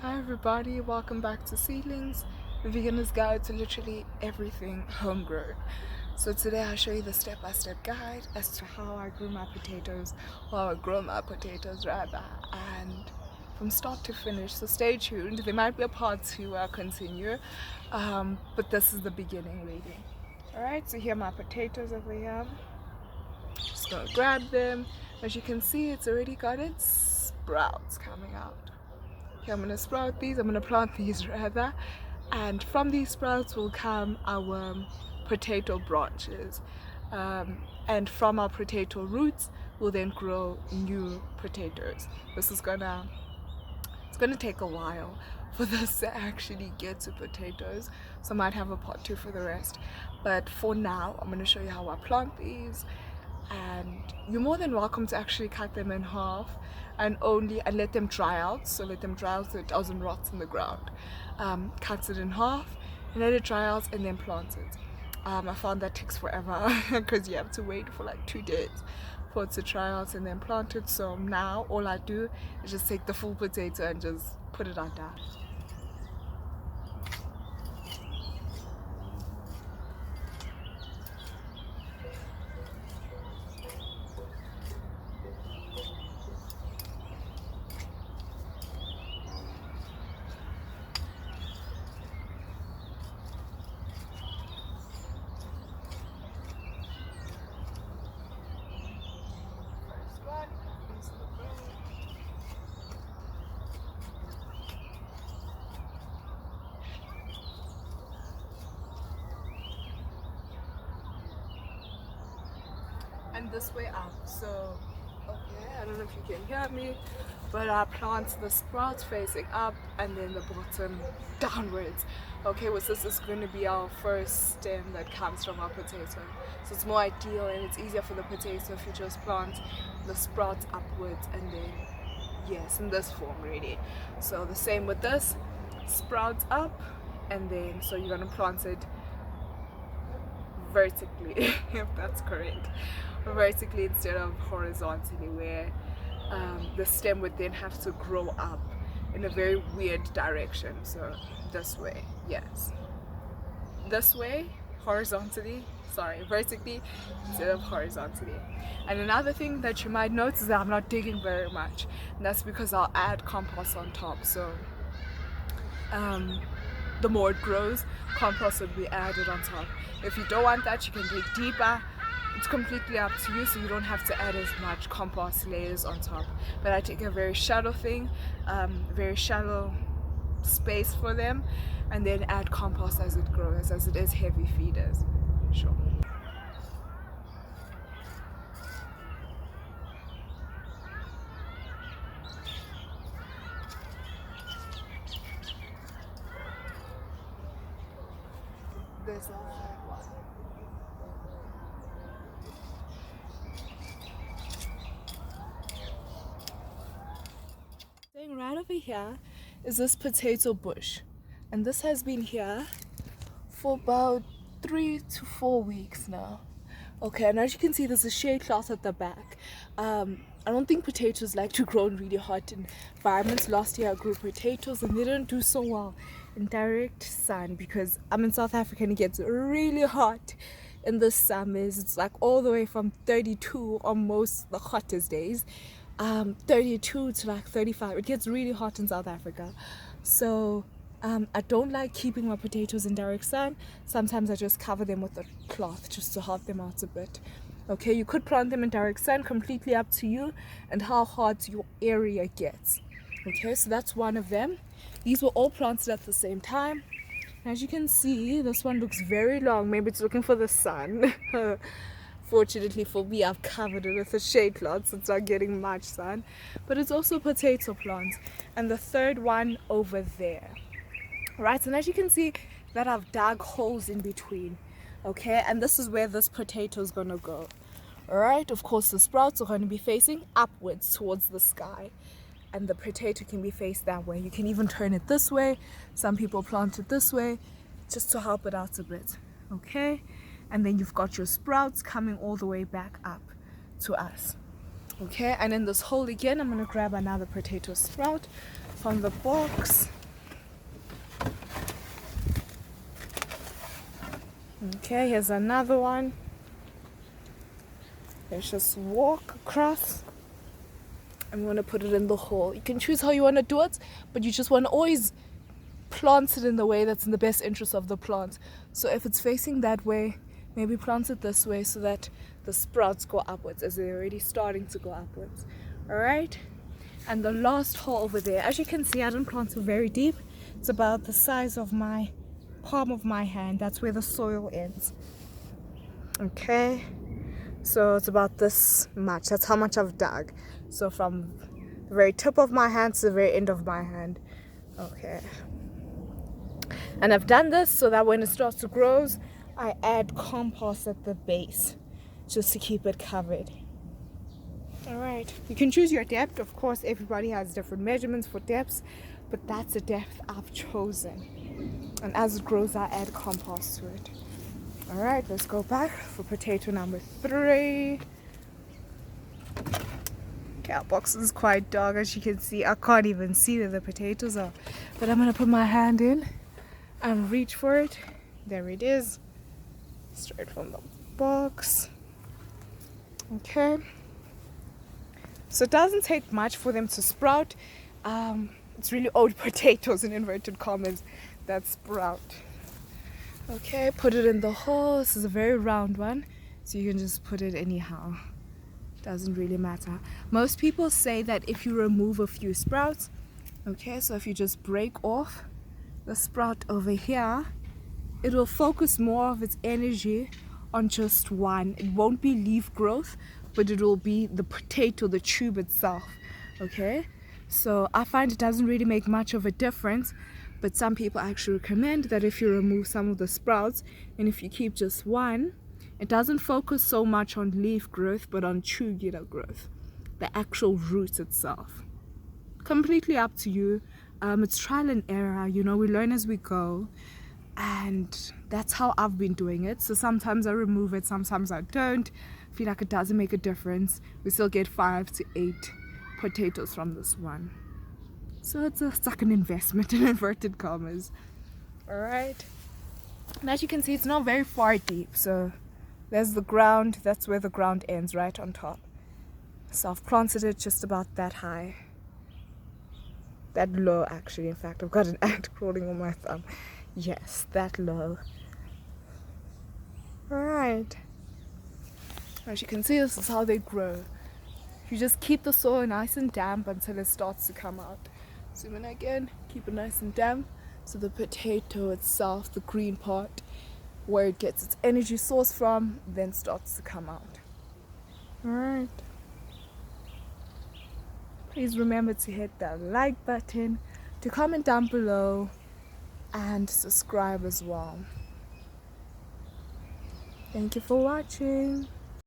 Hi everybody, welcome back to Seedlings, the beginner's guide to literally everything homegrown. So today I'll show you the step-by-step guide as to how I grew my potatoes, or how I grow my potatoes rather, and from start to finish. So stay tuned, there might be a part 2 where I'll continue, but this is the beginning really. Alright, so here are my potatoes over here. Just gonna grab them. As you can see, it's already got its sprouts coming out. Okay, I'm gonna sprout these, I'm gonna plant these rather, and from these sprouts will come our potato branches, and from our potato roots will then grow new potatoes. It's gonna take a while for this to actually get to potatoes, so I might have a part 2 for the rest, but for now I'm gonna show you how I plant these. And you're more than welcome to actually cut them in half and let them dry out, so let them dry out so it doesn't rot in the ground. Cut it in half and let it dry out and then plant it. I found that takes forever because you have to wait for like 2 days for it to dry out and then plant it. So now all I do is just take the full potato and just put it under. And this way up. So okay, I don't know if you can hear me, but I plant the sprouts facing up and then the bottom downwards. Okay, well, this is going to be our first stem that comes from our potato, so it's more ideal and it's easier for the potato if you just plant the sprouts upwards and then yes, in this form really. So the same with this, sprouts up, and then so you're going to plant it vertically if that's correct, vertically instead of horizontally, where the stem would then have to grow up in a very weird direction. So this way, yes, this way, horizontally, sorry, vertically instead of horizontally. And another thing that you might notice is that I'm not digging very much, and that's because I'll add compost on top. So the more it grows, compost will be added on top. If you don't want that, you can dig deeper. It's completely up to you, so you don't have to add as much compost layers on top. But I take a very shallow thing, very shallow space for them, and then add compost as it grows, as it is heavy feeders. Sure. There's also one. Right over here is this potato bush, and this has been here for about 3 to 4 weeks now. Okay, and as you can see, there's a shade cloth at the back. I don't think potatoes like to grow in really hot environments. Last year I grew potatoes and they didn't do so well in direct sun because I'm in South Africa and it gets really hot in the summers. It's like all the way from 32 on most the hottest days, 32 to like 35. It gets really hot in South Africa. So I don't like keeping my potatoes in direct sun. Sometimes I just cover them with a cloth just to help them out a bit. Okay, you could plant them in direct sun, completely up to you and how hot your area gets. Okay, so that's one of them. These were all planted at the same time. As you can see, this one looks very long. Maybe it's looking for the sun. Fortunately for me, I've covered it with a shade cloth so it's not getting much sun. But it's also potato plants. And the third one over there. Right, and as you can see that I've dug holes in between. Okay, and this is where this potato is gonna go. Alright, of course the sprouts are going to be facing upwards towards the sky, and the potato can be faced that way. You can even turn it this way. Some people plant it this way just to help it out a bit. Okay, and then you've got your sprouts coming all the way back up to us. Okay, and in this hole again, I'm gonna grab another potato sprout, from the box. Okay, here's another one. Let's just walk across. I'm going to put it in the hole. You can choose how you want to do it, but you just want to always plant it in the way that's in the best interest of the plant. So if it's facing that way, maybe plant it this way so that the sprouts go upwards, as they're already starting to go upwards. Alright? And the last hole over there, as you can see, I didn't plant it very deep. It's about the size of my palm of my hand. That's where the soil ends. Okay, so it's about this much. That's how much I've dug. So from the very tip of my hand to the very end of my hand. Okay, and I've done this so that when it starts to grow, I add compost at the base just to keep it covered. Alright, you can choose your depth. Of course, everybody has different measurements for depths, but that's the depth I've chosen. And as it grows, I add compost to it. Alright, let's go back for potato number 3. Okay, our box is quite dark, as you can see. I can't even see where the potatoes are. But I'm going to put my hand in and reach for it. There it is. Straight from the box. Okay. So it doesn't take much for them to sprout. It's really old potatoes in inverted commas that sprout. Okay, put it in the hole. This is a very round one, so you can just put it anyhow. Doesn't really matter. Most people say that if you remove a few sprouts, okay, so if you just break off the sprout over here, it will focus more of its energy on just one. It won't be leaf growth, but it will be the potato, the tube itself. Okay, so I find it doesn't really make much of a difference, but some people actually recommend that if you remove some of the sprouts and if you keep just one, it doesn't focus so much on leaf growth but on tubular growth, the actual root itself. Completely up to you. It's trial and error, you know, we learn as we go, and that's how I've been doing it. So sometimes I remove it, sometimes I don't. I feel like it doesn't make a difference. We still get 5 to 8 potatoes from this one. So it's like an investment in inverted commas. Alright. And as you can see, it's not very far deep. So there's the ground. That's where the ground ends, right on top. So I've planted it just about that high. That low, actually. In fact, I've got an ant crawling on my thumb. Yes, that low. Alright. As you can see, this is how they grow. You just keep the soil nice and damp until it starts to come out. Zoom in again, keep it nice and damp so the potato itself, the green part, where it gets its energy source from, then starts to come out. Alright. Please remember to hit that like button, to comment down below, and subscribe as well. Thank you for watching.